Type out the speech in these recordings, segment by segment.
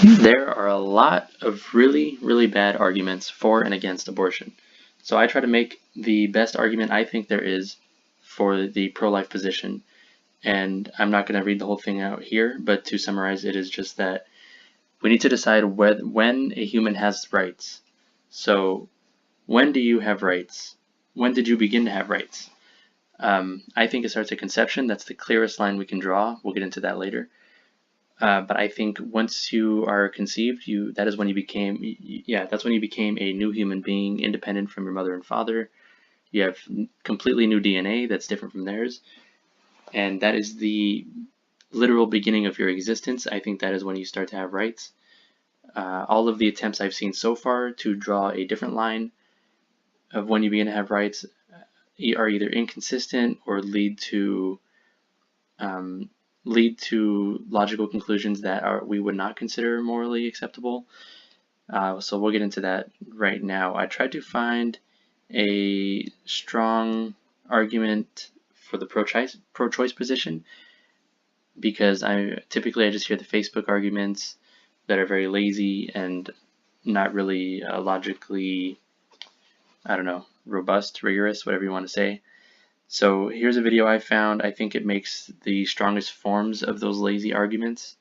There are a lot of really, really bad arguments for and against abortion. So I try to make the best argument I think there is for the pro-life position. And I'm not going to read the whole thing out here, but to summarize, it is just that we need to decide when a human has rights. So when do you have rights? When did you begin to have rights? I think it starts at conception. That's the clearest line we can draw. We'll get into that later. But I think once you are conceived, that is when you became, that's when you became a new human being, independent from your mother and father. You have completely new DNA that's different from theirs, and that is the literal beginning of your existence. I think that is when you start to have rights. All of the attempts I've seen so far to draw a different line of when you begin to have rights are either inconsistent or lead to logical conclusions that we would not consider morally acceptable. So we'll get into that right now. I tried to find a strong argument for the pro-choice position because I just hear the Facebook arguments that are very lazy and not really logically, I don't know, robust, rigorous, whatever you want to say. So here's a video I found. I think it makes the strongest forms of those lazy arguments.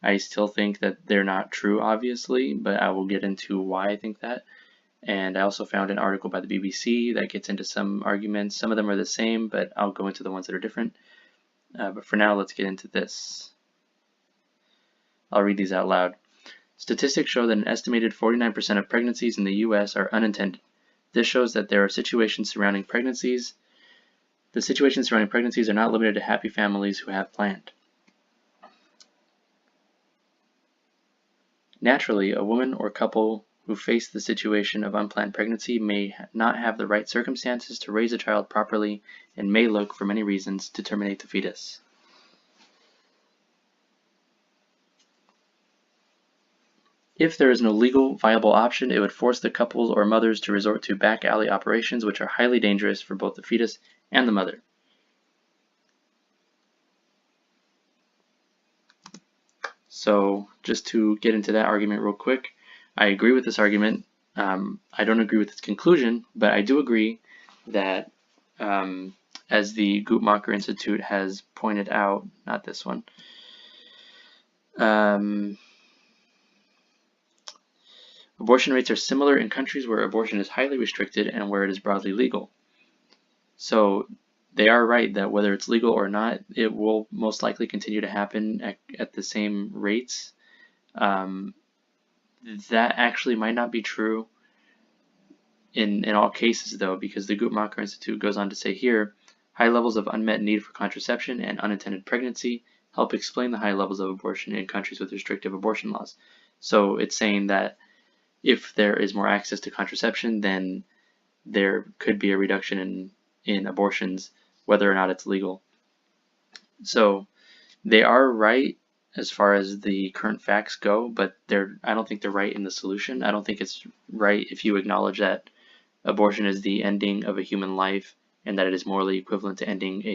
I still think that they're not true, obviously, but I will get into why I think that. And I also found an article by the BBC that gets into some arguments. Some of them are the same, but I'll go into the ones that are different. But for now, let's get into this. I'll read these out loud. Statistics show that an estimated 49% of pregnancies in the US are unintended. This shows that there are situations surrounding pregnancies. The situations surrounding pregnancies are not limited to happy families who have planned. Naturally, a woman or couple who face the situation of unplanned pregnancy may not have the right circumstances to raise a child properly and may look, for many reasons, to terminate the fetus. If there is no legal, viable option, it would force the couples or mothers to resort to back alley operations, which are highly dangerous for both the fetus and the mother. So just to get into that argument real quick, I agree with this argument. I don't agree with its conclusion, but I do agree that, as the Guttmacher Institute has pointed out, not this one, abortion rates are similar in countries where abortion is highly restricted and where it is broadly legal. So they are right that whether it's legal or not, it will most likely continue to happen at the same rates. That actually might not be true in all cases, though, because the Guttmacher Institute goes on to say here, high levels of unmet need for contraception and unintended pregnancy help explain the high levels of abortion in countries with restrictive abortion laws. So it's saying that if there is more access to contraception, then there could be a reduction in abortions, whether or not it's legal. So they are right as far as the current facts go, but I don't think they're right in the solution. I don't think it's right if you acknowledge that abortion is the ending of a human life and that it is morally equivalent to ending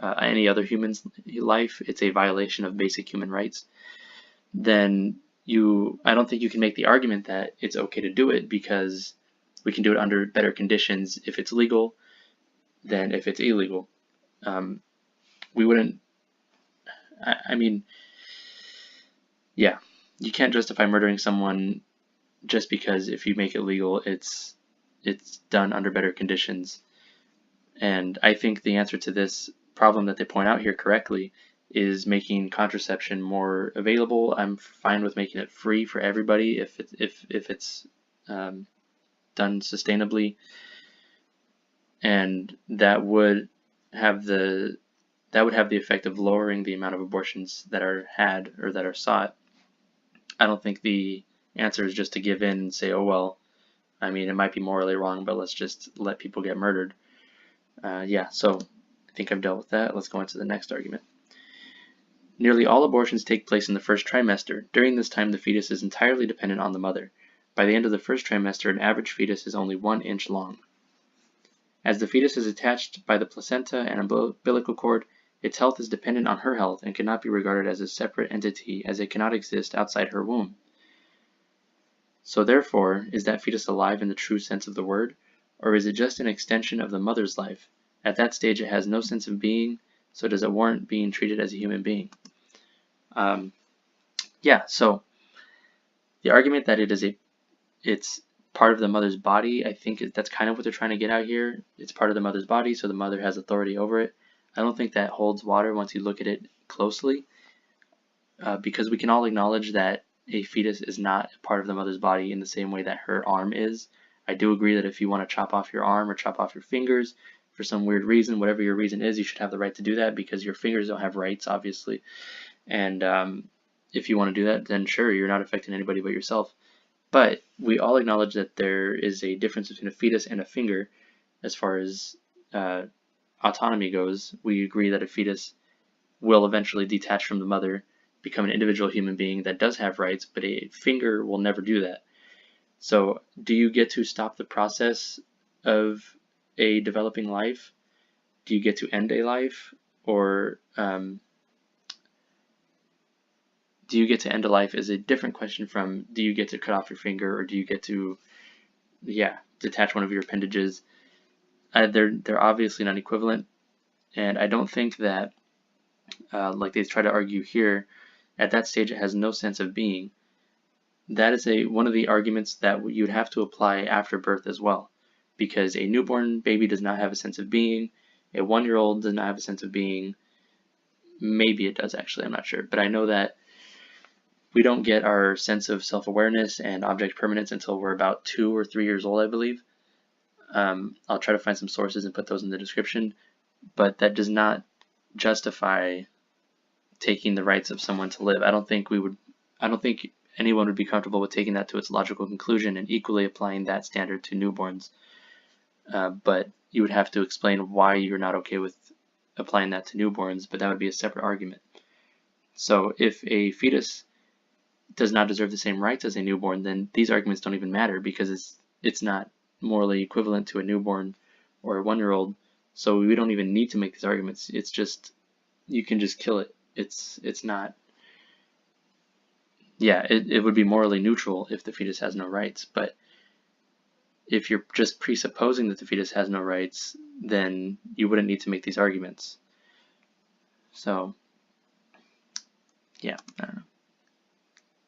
any other human's life. It's a violation of basic human rights. Then I don't think you can make the argument that it's okay to do it because we can do it under better conditions if it's legal than if it's illegal. We wouldn't, I mean, yeah, you can't justify murdering someone just because if you make it legal, it's done under better conditions. And I think the answer to this problem that they point out here correctly is making contraception more available. I'm fine with making it free for everybody if it's done sustainably, and that would have the effect of lowering the amount of abortions that are had or that are sought. I don't think the answer is just to give in and say, oh well, I mean, it might be morally wrong, but let's just let people get murdered. So I think I've dealt with that. Let's go into the next argument. Nearly all abortions take place in the first trimester. During this time, the fetus is entirely dependent on the mother. By the end of the first trimester, an average fetus is only 1 inch long. As the fetus is attached by the placenta and umbilical cord, Its health is dependent on her health and cannot be regarded as a separate entity, as it cannot exist outside her womb. So therefore, is that fetus alive in the true sense of the word, or is it just an extension of the mother's life? At that stage, it has no sense of being, so does it warrant being treated as a human being? So the argument that it's part of the mother's body, I think that's kind of what they're trying to get out here. It's part of the mother's body, so the mother has authority over it. I don't think that holds water once you look at it closely, because we can all acknowledge that a fetus is not a part of the mother's body in the same way that her arm is. I do agree that if you want to chop off your arm or chop off your fingers for some weird reason, whatever your reason is, you should have the right to do that, because your fingers don't have rights, obviously. And if you want to do that, then sure, you're not affecting anybody but yourself. But we all acknowledge that there is a difference between a fetus and a finger as far as autonomy goes. We agree that a fetus will eventually detach from the mother, become an individual human being that does have rights, but a finger will never do that. So do you get to stop the process of a developing life? Do you get to end a life? Or do you get to end a life is a different question from do you get to cut off your finger, or do you get to detach one of your appendages. They're obviously not equivalent, and I don't think that like they try to argue here, at that stage it has no sense of being. That is one of the arguments that you'd have to apply after birth as well, because a newborn baby does not have a sense of being. A 1-year-old does not have a sense of being. Maybe it does, actually, I'm not sure, but I know that we don't get our sense of self-awareness and object permanence until we're about 2 or 3 years old, I believe. I'll try to find some sources and put those in the description, but that does not justify taking the rights of someone to live. I don't think anyone would be comfortable with taking that to its logical conclusion and equally applying that standard to newborns. But you would have to explain why you're not okay with applying that to newborns, but that would be a separate argument. So if a fetus does not deserve the same rights as a newborn, then these arguments don't even matter, because it's not morally equivalent to a newborn or a 1-year-old. So we don't even need to make these arguments. It's just, you can just kill it. It's not, it would be morally neutral if the fetus has no rights. But if you're just presupposing that the fetus has no rights, then you wouldn't need to make these arguments. So I don't know.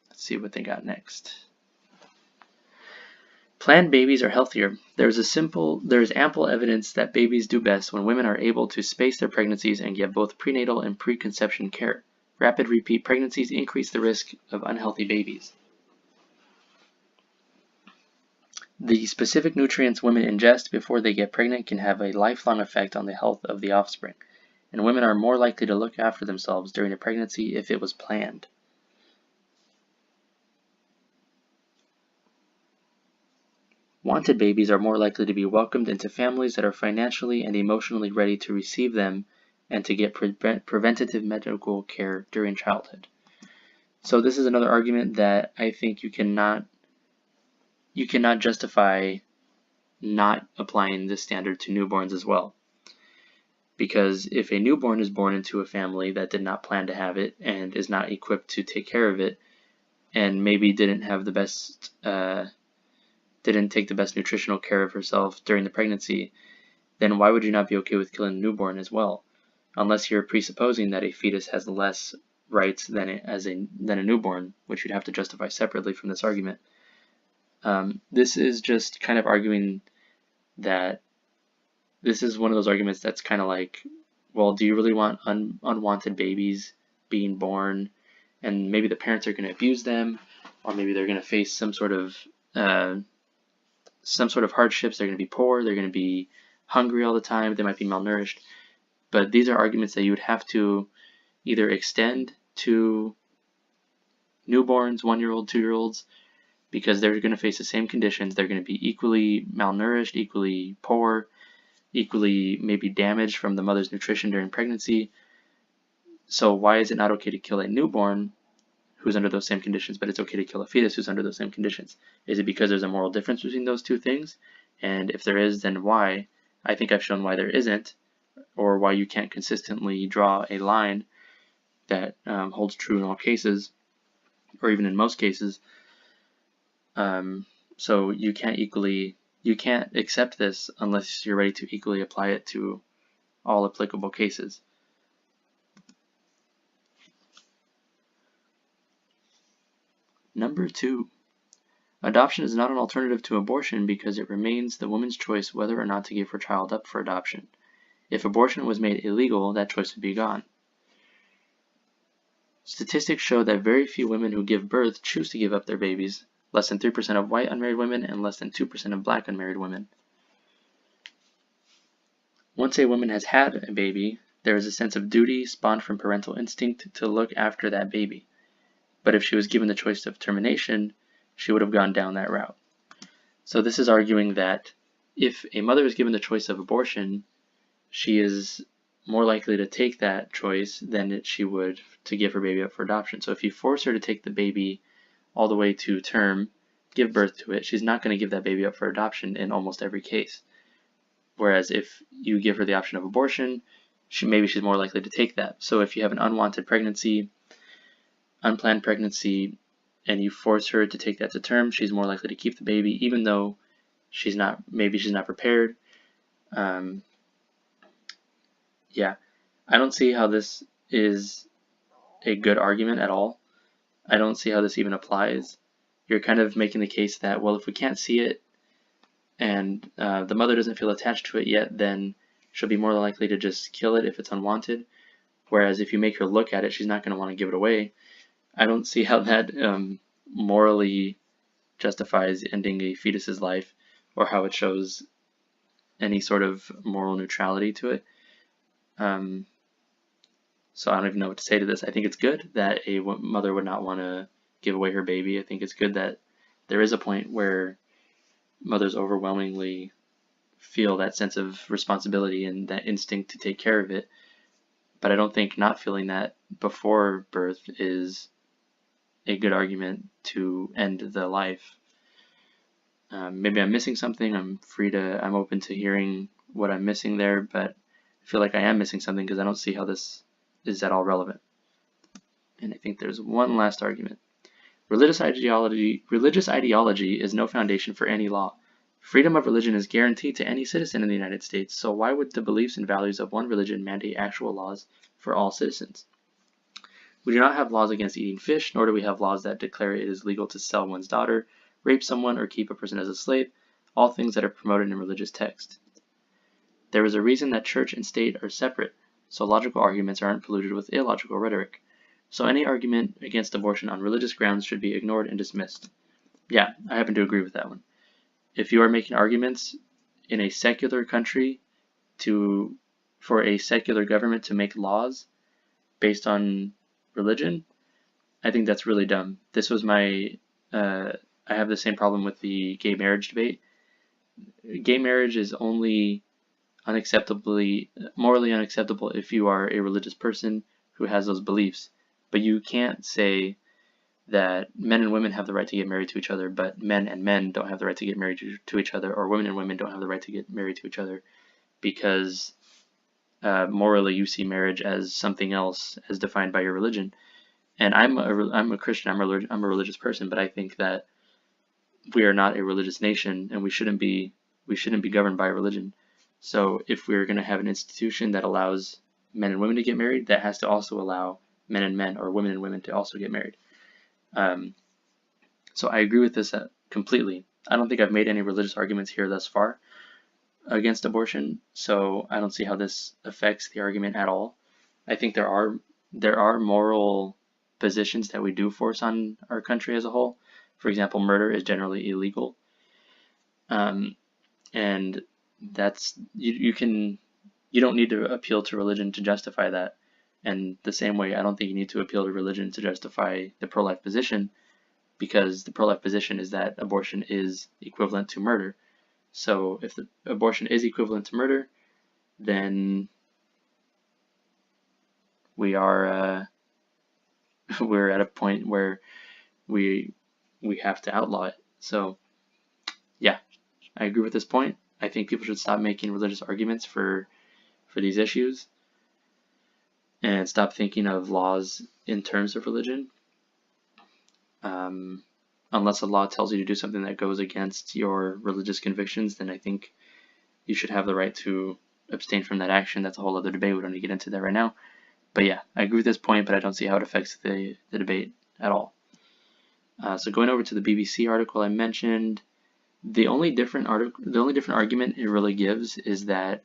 Let's see what they got next. Planned babies are healthier. There is ample evidence that babies do best when women are able to space their pregnancies and get both prenatal and preconception care. Rapid repeat pregnancies increase the risk of unhealthy babies. The specific nutrients women ingest before they get pregnant can have a lifelong effect on the health of the offspring, and women are more likely to look after themselves during a pregnancy if it was planned. Wanted babies are more likely to be welcomed into families that are financially and emotionally ready to receive them and to get preventative medical care during childhood. So this is another argument that I think you cannot justify not applying this standard to newborns as well. Because if a newborn is born into a family that did not plan to have it and is not equipped to take care of it, and maybe didn't take the best nutritional care of herself during the pregnancy, then why would you not be okay with killing a newborn as well? Unless you're presupposing that a fetus has less rights than a newborn, which you'd have to justify separately from this argument. This is just kind of arguing that this is one of those arguments that's kind of like, well, do you really want unwanted babies being born, and maybe the parents are going to abuse them, or maybe they're going to face some sort of hardships. They're going to be poor, they're going to be hungry all the time, they might be malnourished. But these are arguments that you would have to either extend to newborns, 1-year-old, 2-year-olds, because they're going to face the same conditions. They're going to be equally malnourished, equally poor, equally maybe damaged from the mother's nutrition during pregnancy. So why is it not okay to kill a newborn who's under those same conditions, but it's okay to kill a fetus who's under those same conditions? Is it because there's a moral difference between those two things? And if there is, then why? I think I've shown why there isn't. or why you can't consistently draw a line that holds true in all cases, or even in most cases. So you can't accept this unless you're ready to equally apply it to all applicable cases. Number 2. Adoption is not an alternative to abortion because it remains the woman's choice whether or not to give her child up for adoption. If abortion was made illegal, that choice would be gone. Statistics show that very few women who give birth choose to give up their babies, less than 3% of white unmarried women and less than 2% of black unmarried women. Once a woman has had a baby, there is a sense of duty spawned from parental instinct to look after that baby. But if she was given the choice of termination, she would have gone down that route. So this is arguing that if a mother is given the choice of abortion, she is more likely to take that choice than she would to give her baby up for adoption. So if you force her to take the baby all the way to term, give birth to it, she's not going to give that baby up for adoption in almost every case. Whereas if you give her the option of abortion, she's more likely to take that. So if you have an unwanted pregnancy, unplanned pregnancy, and you force her to take that to term, she's more likely to keep the baby, even though she's not prepared. Yeah, I don't see how this is a good argument at all. I don't see how this even applies. You're kind of making the case that, well, if we can't see it and the mother doesn't feel attached to it yet, then she'll be more likely to just kill it if it's unwanted. Whereas if you make her look at it, she's not going to want to give it away. I don't see how that morally justifies ending a fetus's life, or how it shows any sort of moral neutrality to it. So I don't even know what to say to this. I think it's good that a mother would not want to give away her baby. I think it's good that there is a point where mothers overwhelmingly feel that sense of responsibility and that instinct to take care of it. But I don't think not feeling that before birth is a good argument to end the life. Maybe I'm missing something. I'm open to hearing what I'm missing there, but I feel like I am missing something because I don't see how this is at all relevant. And I think there's one last argument. Religious ideology is no foundation for any law. Freedom of religion is guaranteed to any citizen in the United States, so why would the beliefs and values of one religion mandate actual laws for all citizens? We do not have laws against eating fish, nor do we have laws that declare it is legal to sell one's daughter, rape someone, or keep a person as a slave, all things that are promoted in religious text. There is a reason that church and state are separate, so logical arguments aren't polluted with illogical rhetoric. So any argument against abortion on religious grounds should be ignored and dismissed. Yeah, I happen to agree with that one. If you are making arguments in a secular country for a secular government to make laws based on religion, I think that's really dumb. This was I have the same problem with the gay marriage debate. Gay marriage is only morally unacceptable if you are a religious person who has those beliefs. But you can't say that men and women have the right to get married to each other, but men and men don't have the right to get married to each other, or women and women don't have the right to get married to each other, because morally you see marriage as something else as defined by your religion. And I'm a Christian, I'm a religious person, but I think that we are not a religious nation, and we shouldn't be governed by religion. So if we're going to have an institution that allows men and women to get married, that has to also allow men and men, or women and women, to also get married. So I agree with this completely. I don't think I've made any religious arguments here thus far against abortion, so I don't see how this affects the argument at all. I think there are moral positions that we do force on our country as a whole. For example, murder is generally illegal, and that's you don't need to appeal to religion to justify that. And the same way, I don't think you need to appeal to religion to justify the pro-life position, because the pro-life position is that abortion is equivalent to murder. So if the abortion is equivalent to murder, then we're at a point where we have to outlaw it. So yeah, I agree with this point. I think people should stop making religious arguments for for these issues and stop thinking of laws in terms of religion. Unless a law tells you to do something that goes against your religious convictions, then I think you should have the right to abstain from that action. That's a whole other debate. We don't need to get into that right now. But yeah, I agree with this point, but I don't see how it affects the debate at all. So going over to the BBC article I mentioned, the only different argument it really gives is that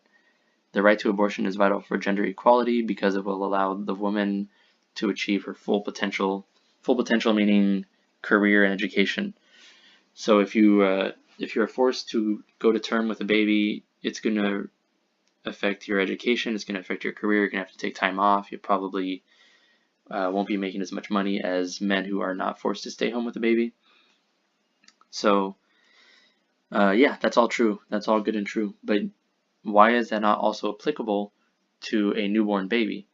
the right to abortion is vital for gender equality because it will allow the woman to achieve her full potential. Full potential meaning career and education. So if you're forced to go to term with a baby, it's going to affect your education. It's going to affect your career. You're going to have to take time off. You probably won't be making as much money as men who are not forced to stay home with a baby. So yeah, that's all true. That's all good and true. But why is that not also applicable to a newborn baby?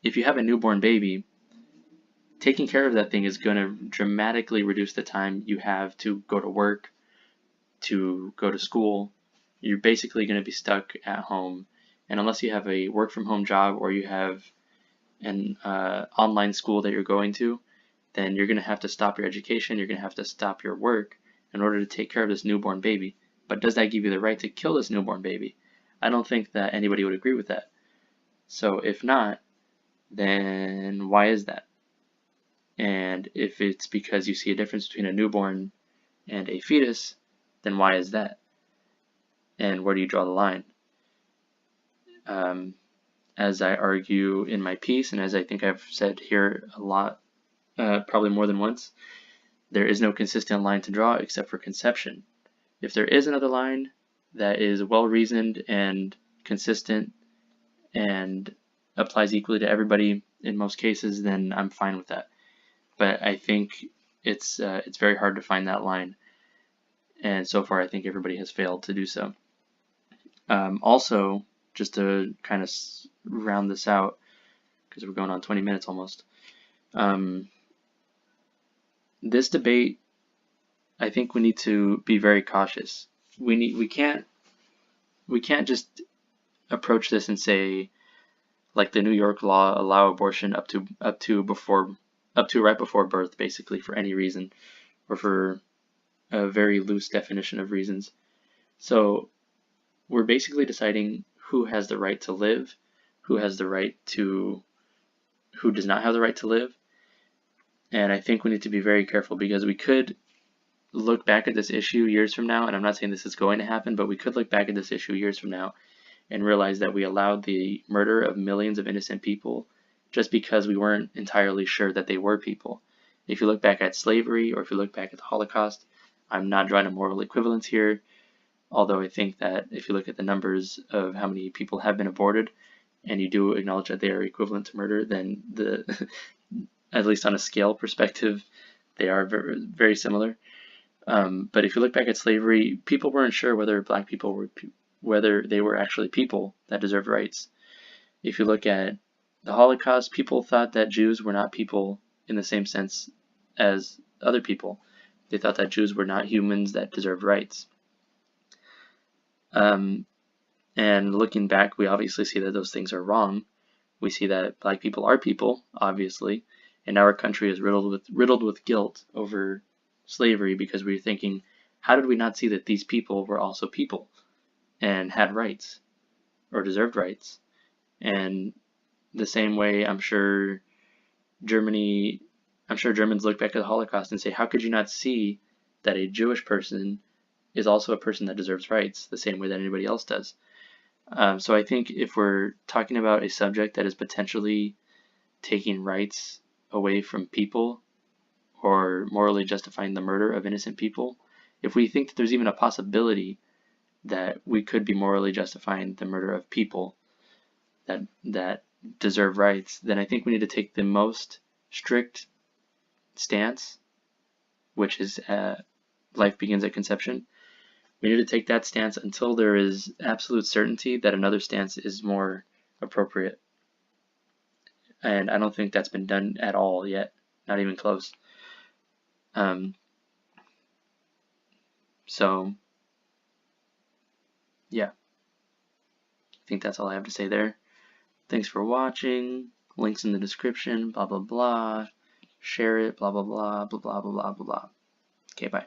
If you have a newborn baby, taking care of that thing is going to dramatically reduce the time you have to go to work, to go to school. You're basically going to be stuck at home. And unless you have a work from home job or you have an online school that you're going to, then you're going to have to stop your education. You're going to have to stop your work in order to take care of this newborn baby. But does that give you the right to kill this newborn baby? I don't think that anybody would agree with that. So if not, then why is that? And if it's because you see a difference between a newborn and a fetus, then why is that? And where do you draw the line? As I argue in my piece, and as I think I've said here a lot, probably more than once, there is no consistent line to draw except for conception. If there is another line that is well-reasoned and consistent and applies equally to everybody in most cases, then I'm fine with that. But I think it's very hard to find that line, and so far I think everybody has failed to do so. Also, just to kind of round this out, because we're going on 20 minutes almost, this debate, I think we need to be very cautious. We can't just approach this and say, like the New York law, allow abortion up to right before birth, basically, for any reason, or for a very loose definition of reasons. So we're basically deciding who has the right to live, who does not have the right to live. And I think we need to be very careful, because we could look back at this issue years from now, and I'm not saying this is going to happen, but we could look back at this issue years from now and realize that we allowed the murder of millions of innocent people just because we weren't entirely sure that they were people. If you look back at slavery, or if you look back at the Holocaust, I'm not drawing a moral equivalence here, although I think that if you look at the numbers of how many people have been aborted, and you do acknowledge that they are equivalent to murder, then at least on a scale perspective, they are very, very similar. But if you look back at slavery, people weren't sure whether black people whether they were actually people that deserved rights. If you look at the Holocaust, people thought that Jews were not people in the same sense as other people. They thought that Jews were not humans that deserved rights. And looking back, we obviously see that those things are wrong. We see that black people are people, obviously, and our country is riddled with guilt over slavery, because we're thinking, how did we not see that these people were also people and had rights or deserved rights? And the same way, I'm sure Germans look back at the Holocaust and say, how could you not see that a Jewish person is also a person that deserves rights the same way that anybody else does? So I think if we're talking about a subject that is potentially taking rights away from people, or morally justifying the murder of innocent people, if we think that there's even a possibility that we could be morally justifying the murder of people that deserve rights, then I think we need to take the most strict stance, which is life begins at conception. We need to take that stance until there is absolute certainty that another stance is more appropriate. And I don't think that's been done at all yet, not even close. So, yeah. I think that's all I have to say there. Thanks for watching. Links in the description, blah, blah, blah. Share it, blah, blah, blah, blah, blah, blah, blah, blah. Okay, bye.